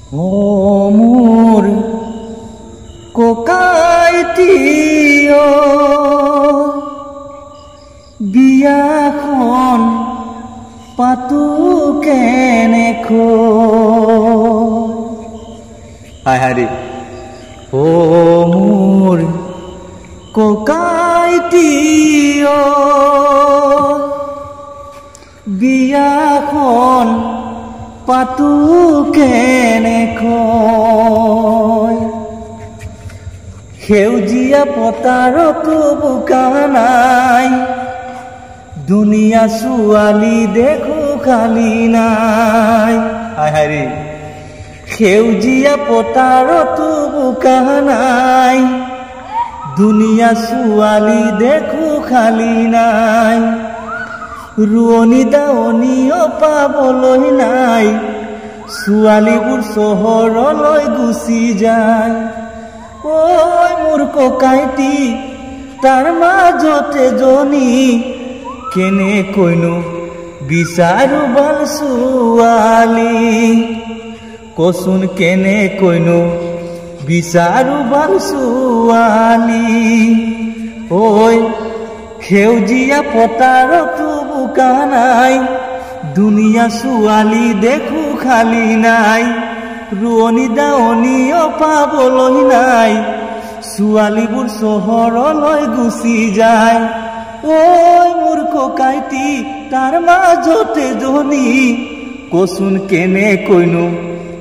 ও মোৰ ককাইটিও বিয়াখন পাতো কেনেকৈ হায় হায় ও মোৰ ককাইটিও বিয়াখন পাতো কেনেকৈ সেউজীয়া পথাৰতো বোকা নাই দুনিয়া ছোৱালী দেখো খালি নাই হায় হায় সেউজীয়া পথাৰতো বোকা নাই দুনিয়া ছোৱালী দেখো খালি নাই ৰোৱনী দাৱনীও পাবলৈ নাই ছোৱালীবোৰ চহৰলৈ গুচি যায় ঐ মোৰ ককাইটি তাৰ মাজতে এজনী কেনেকৈনো বিচাৰো ভাল ছোৱালী কচোন কেনেকৈনো বিচাৰো ভাল ছোৱালী ঐ সেউজীয়া পথাৰতো বোকা নাই দুনিয়া ছোৱালী দেখো খালি নাই ৰোৱনী দাৱনীও পাবলৈ নাই ছোৱালীবোৰ চহৰলৈ গুচি যায় ঐ মোৰ ককাইটি তাৰ মাজতে এজনী কচোন কেনেকৈনো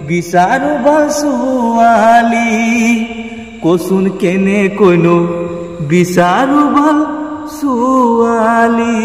বিচাৰো ভাল ছোৱালী কচোন কেনেকৈনো বিচাৰো ভাল ছোৱালী